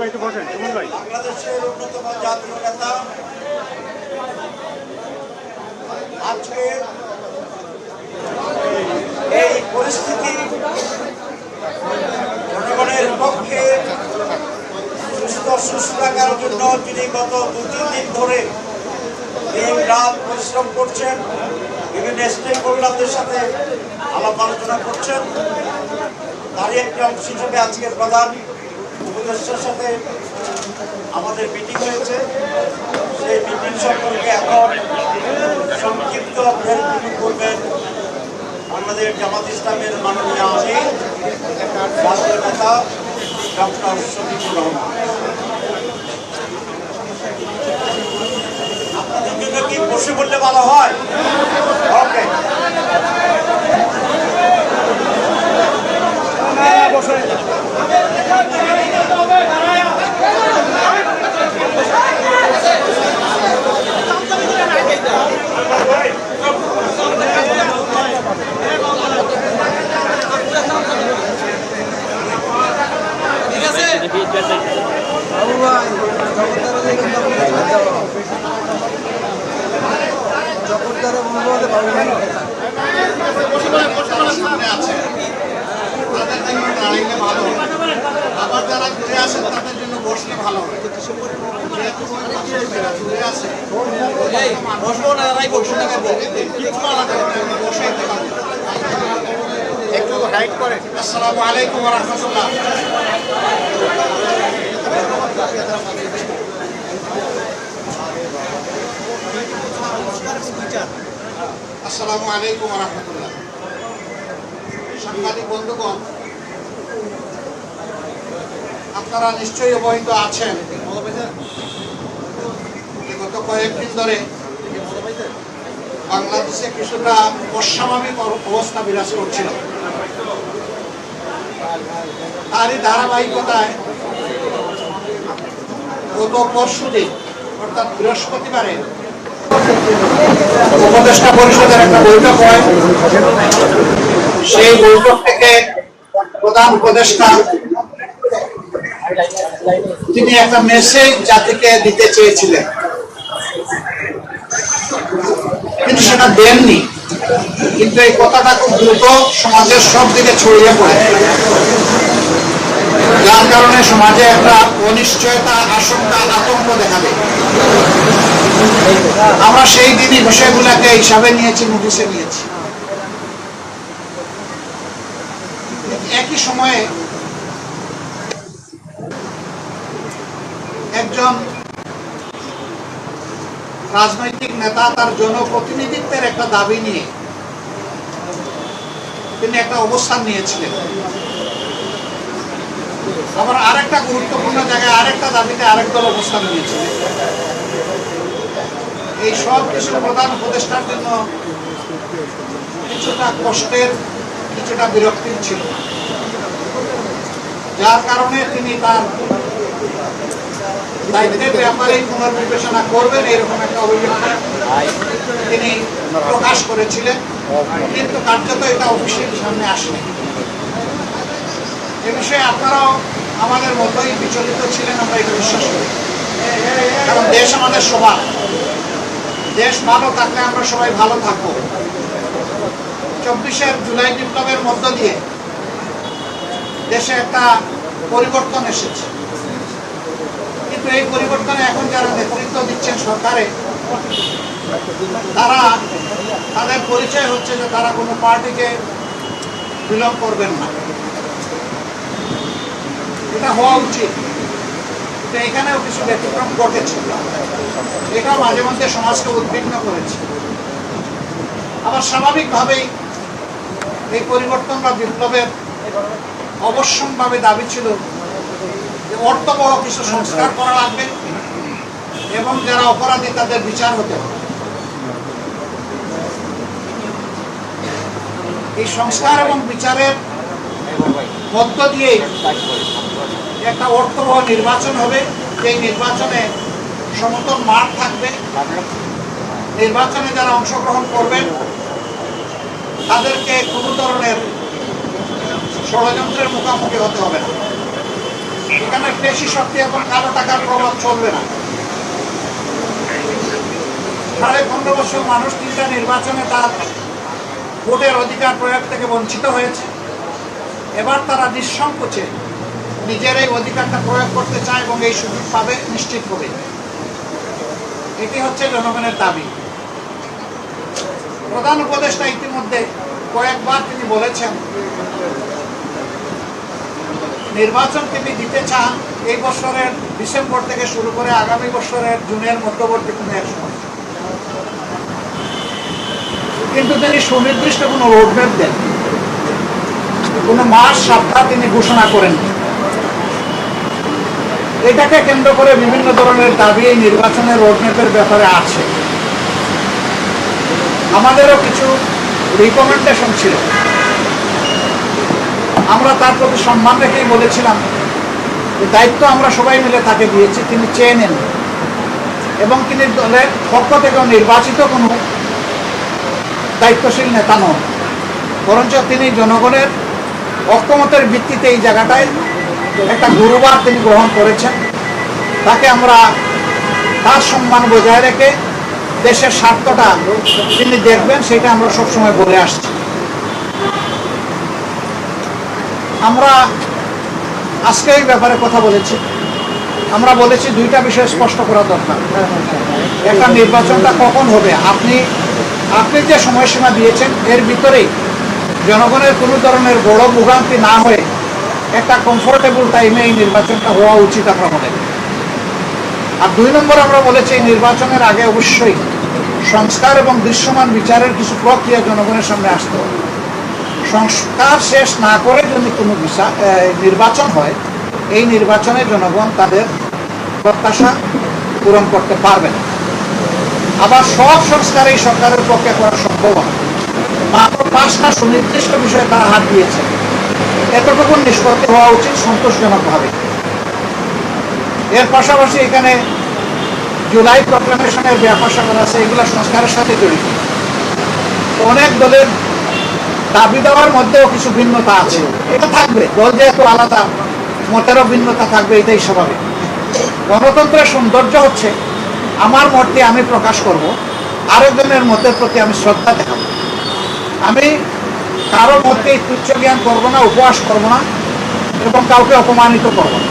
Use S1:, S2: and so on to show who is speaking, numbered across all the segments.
S1: বাংলাদেশের অন্যতম জাতীয় নেতা আজকে এই পরিস্থিতি জনগণের পক্ষে সুস্থ রাখার জন্য তিনি গত 2-3 দিন ধরে দিন রাত পরিশ্রম করছেন, বিভিন্ন স্টেক হোল্ডারদের সাথে আলাপ আলোচনা করছেন। তারই একটি অংশ হিসেবে আজকে প্রধান উপদেষ্টার সাথে আমাদের মিটিং হয়েছে। সেই মিটিং সম্পর্কে এখন সংক্ষিপ্ত ব্রিফিং করবেন আমাদের জামাত ইসলামের মাননীয় আমির জাতীয় নেতা ডক্টর শফিকুর রহমান। আপনাদের জন্য কি বসে বললে ভালো হয়? ওকে,
S2: আবার যারা ঘুরে আসেন তাদের জন্য বসলে ভালো হয়। আসসালামু আলাইকুম ওয়া রাহমাতুল্লাহ। আসসালামু আলাইকুম ওয়া রাহমাতুল্লাহ। সাংবাদিক বন্ধুগণ, আপনারা নিশ্চয়ই অবহিত আছেন গত কয়েকদিন ধরে বাংলাদেশে কিছুটা অস্বাভাবিক অবস্থা বিরাজ করছিল। তারই ধারাবাহিকতায় গত পরশুদিন অর্থাৎ বৃহস্পতিবারে উপদেষ্টা পরিষদের একটা বৈঠক হয়। সেই বৈঠক থেকে প্রধান উপদেষ্টা তিনি একটা মেসেজ জাতিকে দিতে চেয়েছিলেন, কিন্তু সেটা দেননি। কিন্তু এই কথাটা খুব দ্রুত সমাজের সব দিকে ছড়িয়ে পড়ে, যার কারণে সমাজে একটা অনিশ্চয়তা, আশঙ্কা, আতঙ্ক দেখা দেয়। আমরা সেই দিনই বিষয়গুলোকে হিসাবে নিয়েছি, নোটিশে নিয়েছি। একই সময়ে একজন রাজনৈতিক নেতা তার জনপ্রতিনিধিত্বের একটা দাবি নিয়ে তিনি একটা অবস্থান নিয়েছিলেন। আবার আরেকটা গুরুত্বপূর্ণ জায়গায় আরেকটা দাবিতে আরেক দল অবস্থান নিয়েছিলেন। এই সব কিছু প্রধান উপদেষ্টার জন্য কিছুটা কষ্টের, কিছুটা বিরক্তির ছিল, যার কারণে তিনি তার দায়িত্বের ব্যাপারে পুনর্বিবেচনা করবেন এরকম একটা অভিব্যক্তি তিনি প্রকাশ করেছিলেন। কিন্তু কার্যত এটা অফিসের সামনে আসেনি। এ বিষয়ে আপনারাও আমাদের মতোই বিচলিত ছিলেন, আমরা এটা বিশ্বাস করি। কারণ দেশ আমাদের সবার, দেশ ভালো থাকলে আমরা সবাই ভালো থাকবো। 24 জুলাই বিপ্লবের মধ্য দিয়ে দেশে একটা পরিবর্তন এসেছে, কিন্তু এই পরিবর্তনে এখন যারা নেতৃত্ব দিচ্ছেন সরকারে, তারা তাদের পরিচয় হচ্ছে যে তারা কোনো পার্টিকে বিলং করবেন না। এটা হওয়া উচিত, কিন্তু এখানেও কিছু ব্যতিক্রম ঘটেছে। এটাও মাঝে মধ্যে সমাজকে উদ্বিগ্ন করেছে। আবার স্বাভাবিকভাবেই এই পরিবর্তন বা বিপ্লবের অবশ্যম্ভাবে দাবি ছিল যে অর্থবহ কিছু সংস্কার করা লাগবে এবং যারা অপরাধী তাদের বিচার হতে হবে। এই সংস্কার এবং বিচারের মধ্য দিয়ে একটা অর্থবহ নির্বাচন হবে। এই নির্বাচনে সমতল মাঠ থাকবে। নির্বাচনে যারা অংশগ্রহণ করবেন তাদেরকে কোনো ধরনের ষড়যন্ত্রের মুখোমুখি হতে হবে না। এখানে পেশি শক্তি এবং কালো টাকার প্রভাব চলবে না। 15.5 বছর মানুষ 3টা নির্বাচনে তার ভোটের অধিকার প্রয়োগ থেকে বঞ্চিত হয়েছে। এবার তারা নিঃসংকোচে নিজের এই অধিকারটা প্রয়োগ করতে চায় এবং এই সুযোগ পাবে নিশ্চিত হবে। এটি হচ্ছে জনগণের দাবি। প্রধান উপদেষ্টা ইতিমধ্যে কয়েকবার তিনি বলেছেন নির্বাচন তিনি দিতে চান এই বছরের ডিসেম্বর থেকে শুরু করে আগামী বছরের জুনের মধ্যবর্তী কোনো এক সময়, কিন্তু তিনি সুনির্দিষ্ট কোনো রোডম্যাপ দেন, কোনো মাস সপ্তাহ তিনি ঘোষণা করেন। এটাকে কেন্দ্র করে বিভিন্ন ধরনের দাবি এই নির্বাচনের রোডম্যাপের ব্যাপারে আছে। আমাদেরও কিছু রিকমেন্ডেশন ছিল, আমরা তার প্রতি সম্মান রেখেই বলেছিলাম যে দায়িত্ব আমরা সবাই মিলে তাকে দিয়েছি, তিনি চেয়ে নেন এবং তিনি দলের পক্ষ থেকে নির্বাচিত কোনো দায়িত্বশীল নেতা নন, বরঞ্চ তিনি জনগণের ঐক্যমতের ভিত্তিতে এই জায়গাটায় একটা গুরুবার তিনি গ্রহণ করেছেন। তাকে আমরা তার সম্মান বজায় রেখে দেশের স্বার্থটা তিনি দেখবেন, সেটা আমরা সবসময় বলে আসছি। আমরা আজকে এই ব্যাপারে কথা বলেছি, আমরা বলেছি দুইটা বিষয় স্পষ্ট করা দরকার। একটা, নির্বাচনটা কখন হবে, আপনি যে সময়সীমা দিয়েছেন এর ভিতরেই জনগণের কোনো ধরনের বড় ভোগান্তি না হয়ে একটা কমফোর্টেবল টাইমে এই নির্বাচনটা হওয়া উচিত আমরা মনে করি। আর 2 নম্বর আমরা বলেছি এই নির্বাচনের আগে অবশ্যই সংস্কার এবং দৃশ্যমান বিচারের কিছু প্রক্রিয়া জনগণের সামনে আসতে হবে। সংস্কার শেষ না করে যদি কোনো নির্বাচন হয়, এই নির্বাচনে জনগণ তাদের প্রত্যাশা পূরণ করতে পারবে না। আবার সব সংস্কার এই সরকারের পক্ষে করা সম্ভব না। মাত্র 5টা সুনির্দিষ্ট বিষয়ে তারা হাত দিয়েছে, এতটুকু নিষ্পত্তি হওয়া উচিত সন্তোষজনকভাবে। এর পাশাপাশি এখানে জুলাই প্রক্লামেশনের ব্যাপার আছে, এগুলো সংস্কারের সাথে জড়িত। অনেক দলের দাবি দেওয়ার মধ্যেও কিছু ভিন্নতা আছে, এটা থাকবে, দল যেহেতু আলাদা মতেরও ভিন্নতা থাকবে, এটাই স্বাভাবিক। গণতন্ত্রের সৌন্দর্য হচ্ছে আমার মতটি আমি প্রকাশ করব, আরেকজনের মতের প্রতি আমি শ্রদ্ধা দেখাবো। আমি কারো মতকে তুচ্ছ জ্ঞান করবো না, উপহাস করবো না এবং কাউকে অপমানিত করবো না।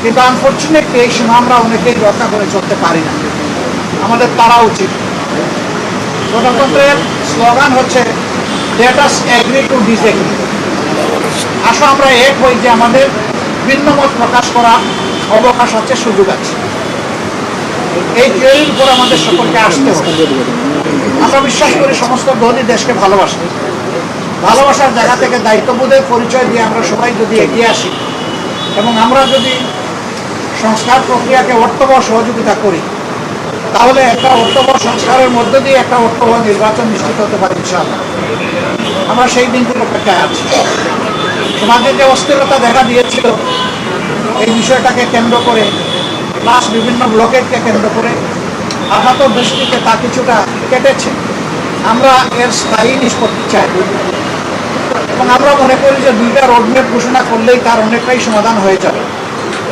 S2: কিন্তু আনফর্চুনেটলি এই সীমা আমরা অনেকেই রক্ষা করে চলতে পারি না, আমাদের পারা উচিত। গণতন্ত্রের স্লোগান হচ্ছে let us agree to disagree। আসো আমরা এক হই যে আমাদের ভিন্ন মত প্রকাশ করা অবকাশ আছে, সুযোগ আছে। এই থিওরির উপর আমাদের সকলকে আসতে হবে। আমরা বিশ্বাস করি সমস্ত দলই দেশকে ভালোবাসে, ভালোবাসার জায়গা থেকে দায়িত্ববোধের পরিচয় দিয়ে আমরা সবাই যদি এগিয়ে আসি এবং আমরা যদি সংস্কার প্রক্রিয়াকে অর্থবহ সহযোগিতা করি, তাহলে একটা অর্থবহ সংস্কারের মধ্য দিয়ে একটা অর্থবহ নির্বাচন নিশ্চিত হতে পারে ইনশাআল্লাহ। আমরা সেই দিনটির অপেক্ষায় আছি। সমাজে যে অস্থিরতা দেখা দিয়েছিল এই বিষয়টাকে কেন্দ্র করে, প্লাস বিভিন্ন ব্লকেটকে কেন্দ্র করে আপাত দৃষ্টিতে তা কিছুটা কেটেছে। আমরা এর স্থায়ী নিষ্পত্তি চাই এবং আমরা মনে করি যে 2টা রোডম্যাপ ঘোষণা করলেই তার অনেকটাই সমাধান হয়ে যাবে।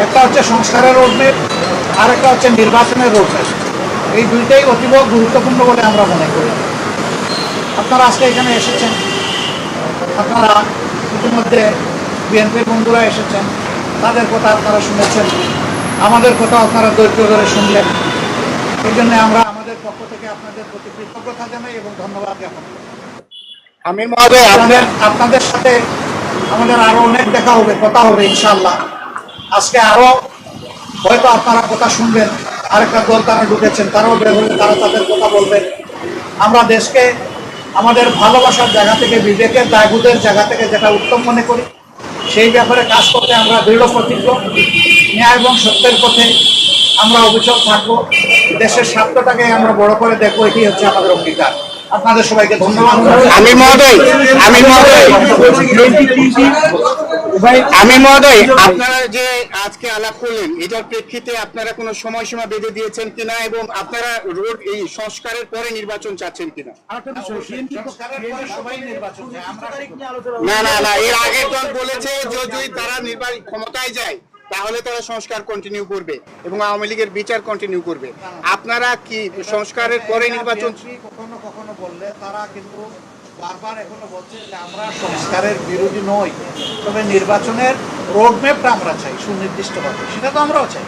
S2: একটা হচ্ছে সংস্কারের রোডম্যাপ, আর একটা হচ্ছে নির্বাচনের রোডম্যাপ। এই দুইটাই অতীব গুরুত্বপূর্ণ বলে আমরা মনে করি। আপনারা আজকে এখানে এসেছেন, আপনারা ইতিমধ্যে বিএনপির বন্ধুরা এসেছেন, তাদের কথা আপনারা শুনেছেন, আমাদের কথা আপনারা ধৈর্য ধরে শুনলেন। এই জন্য আমরা আমাদের পক্ষ থেকে আপনাদের প্রতি কৃতজ্ঞতা জানাই এবং ধন্যবাদ জ্ঞাপন করি।
S3: আমির মহোদয়,
S2: আপনাদের সাথে আমাদের আরো অনেক দেখা হবে, কথা হবে ইনশাআল্লাহ। আজকে আরো হয়তো আপনারা কথা শুনবেন, আরেকটা দল তারা ঢুকেছেন, তারাও বের হলে তারা তাদের কথা বলবেন। আমরা দেশকে আমাদের ভালোবাসার জায়গা থেকে, বিবেকের দায়বোধের জায়গা থেকে যেটা উত্তম মনে করি সেই ব্যাপারে কাজ করতে আমরা দৃঢ় প্রতিজ্ঞ। ন্যায় এবং সত্যের পথে আমরা অবিচল থাকবো, দেশের স্বার্থটাকে আমরা বড় করে দেখবো, এটি হচ্ছে আমাদের অঙ্গীকার। আপনাদের সবাইকে ধন্যবাদ।
S3: আমির মহোদয়, আপনারা যে আজকে আলাপ করলেন এটার প্রেক্ষিতে আপনারা কোনো সময়সীমা বেঁধে দিয়েছেন কিনা এবং আপনারা রোড এই সংস্কারের পরে নির্বাচন চাচ্ছেন কিনা?
S2: সবাই নির্বাচন চায়, আমরা
S3: না, এর আগের দল বলেছে যে যদি তারা নির্বাচন ক্ষমতায় যায় তাহলে তারা সংস্কার কন্টিনিউ করবে এবং আওয়ামী লীগের বিচার কন্টিনিউ করবে। আপনারা কি সংস্কারের পরে নির্বাচন?
S2: কখনো কখনো বললে তারা কিন্তু বারবার এখনো বলছে যে আমরা সংস্কারের বিরোধী নই, তবে নির্বাচনের রোডম্যাপটা আমরা চাই সুনির্দিষ্টভাবে, সেটা তো আমরাও চাই,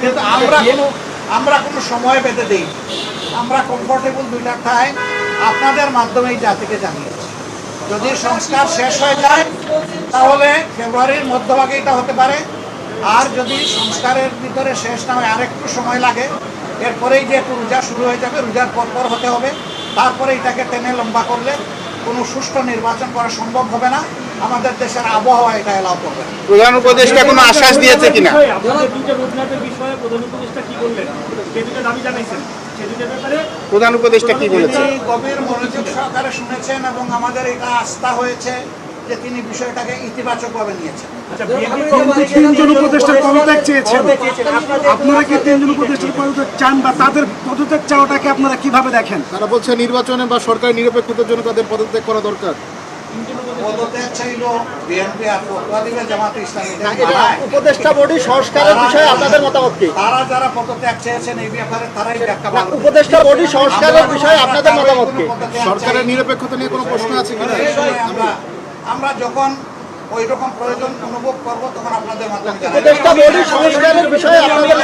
S2: কিন্তু আমরা কোনো সময় বেঁধে দিই। আমরা কমফোর্টেবল দুইটা টাইম আপনাদের মাধ্যমে এই জাতিকে জানিয়েছি। যদি সংস্কার শেষ হয়ে যায় তাহলে ফেব্রুয়ারির মধ্যভাগে এটা হতে পারে, আর যদি সংস্কারের ভিতরে শেষ না হয় আরেকটু সময় লাগে, এরপরেই যেহেতু রোজা শুরু হয়ে যাবে, রোজার পর হতে হবে, তারপরে এটাকে টেনে লম্বা করলে কোনো সুষ্ঠু নির্বাচন করা সম্ভব হবে না। আমাদের দেশের আবহাওয়া এটা এলাও করবে না।
S3: প্রধান উপদেষ্টা কোনো আশ্বাস দিয়েছে কিনা? প্রধান উপদেষ্টা কি বলেছে?
S2: তিনি গভীর মনোযোগ সহকারে শুনেছেন এবং আমাদের এটা আস্থা হয়েছে যে তিনি বিষয়টাকে ইতিবাচকভাবে নিয়েছেন।
S4: তিনজন উপদেষ্টার পদত্যাগ চেয়েছেন, আপনারা কি তিনজন উপদেষ্টার পদত্যাগ চান বা তাদের পদত্যাগ চাওয়াটাকে আপনারা কিভাবে দেখেন?
S5: তারা বলছে নির্বাচনে বা সরকারের নিরপেক্ষতার জন্য তাদের পদত্যাগ করা দরকার।
S2: পদত্যাগ চাইল বিএনপি আর ফতোয়া দিবে জামাতে ইসলামী।
S6: উপদেষ্টা বডি সংস্কারের বিষয়ে আপনাদের মতামত কি?
S2: তারা যারা পদত্যাগ চেয়েছেন এই ব্যাপারে তারাই ব্যাখ্যা পাবেন।
S6: উপদেষ্টা বডি সংস্কারের বিষয়ে আপনাদের মতামত কি?
S5: সরকারের নিরপেক্ষতা নিয়ে কোনো প্রশ্ন আছে কিনা?
S2: আমরা যখন ওই রকম প্রয়োজন অনুভব করব তখন আপনাদের মাধ্যমে জানাবো।
S6: উপদেষ্টা বডি সংস্কারের বিষয়ে আপনাদের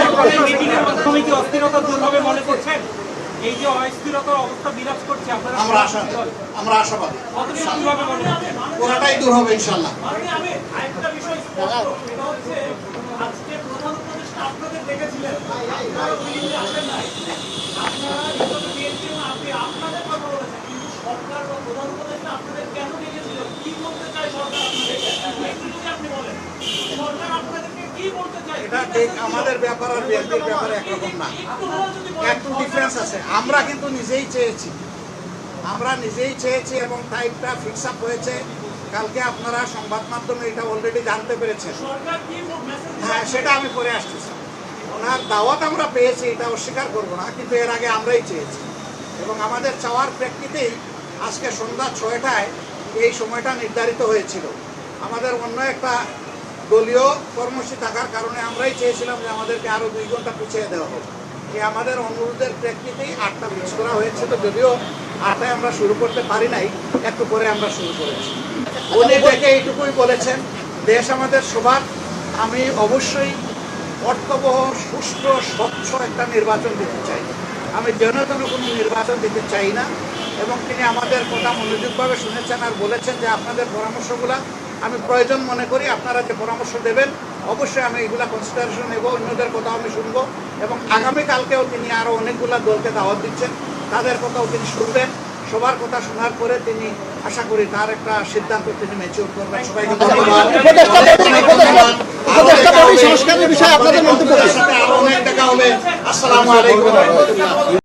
S7: মাধ্যমে কি অস্থিরতা দূর হবে মনে করছেন? এই যে অস্থিরতার অবস্থা বিরাজ করছে আপনারা
S2: আমরা আশাবাদী
S7: কতটুকু দূর হবে মনে করছেন?
S2: পুরোটাই দূর হবে ইনশাআল্লাহ।
S7: আমি আরেকটা বিষয় স্পষ্ট, এটা হচ্ছে আজকে প্রধান উপদেষ্টা আপনাদের দেখেছিলেন, আপনারা বিএনপি আসেন নাই, আপনারা যখন বিএনপি আপনি আপনাদের কথা বলেছেন, কিন্তু সরকার বা প্রধান উপদেষ্টা আপনাদের কেন ডেকেছিল? কি বলতে চায় সরকার আপনাদেরকে? একটু যদি আপনি বলেন সরকার আপনাদেরকে কি বলতে চায়?
S2: এটা ঠিক আমাদের ব্যাপার আর বিএনপির ব্যাপারে একরকম না, একটু ডিফারেন্স আছে। আমরা কিন্তু নিজেই চেয়েছি এবং টাইমটা ফিক্স আপ হয়েছে। কালকে আপনারা সংবাদ মাধ্যমে এটা অলরেডি জানতে পেরেছেন। হ্যাঁ, সেটা আমি পরে আসতেছি। ওনার দাওয়াত আমরা পেয়েছি, এটা অস্বীকার করবো না, কিন্তু এর আগে আমরাই চেয়েছি এবং আমাদের চাওয়ার প্রেক্ষিতেই আজকে সন্ধ্যা 6টায় এই সময়টা নির্ধারিত হয়েছিল। আমাদের অন্য একটা দলীয় কর্মসূচি থাকার কারণে আমরাই চেয়েছিলাম যে আমাদেরকে আরও 2 ঘন্টা পিছিয়ে দেওয়া হোক। এই আমাদের অনুরোধের প্রেক্ষিতেই 8টা ফিক্স করা হয়েছিল, যদিও 8টায় আমরা শুরু করতে পারি নাই, একটু পরে আমরা শুরু করেছি। উনি দেখে এইটুকুই বলেছেন, দেশ আমাদের সবার, আমি অবশ্যই অর্থবহ সুষ্ঠু স্বচ্ছ একটা নির্বাচন দিতে চাই, আমি যেন কোনো নির্বাচন দিতে চাই না। এবং তিনি আমাদের কথা মনোযোগভাবে শুনেছেন আর বলেছেন যে আপনাদের পরামর্শগুলা আমি প্রয়োজন মনে করি, আপনারা যে পরামর্শ দেবেন অবশ্যই আমি এগুলা কনসিডারেশন নেব, অন্যদের কথাও আমি শুনবো এবং আগামীকালকেও তিনি আরও অনেকগুলা দলকে দাওয়াত দিচ্ছেন, তাদের কথাও তিনি শুনবেন। সবার কথা শোনার পরে তিনি আশা করি তার একটা সিদ্ধান্ত তিনি ম্যাচিউর করবেন। সবাইকে ধন্যবাদ।
S6: উপদেষ্টা বডি সংস্কারের বিষয়ে আপনাদের মন্তব্য কি?
S2: আরো অনেক দেখা হবে। আসসালামু আলাইকুম।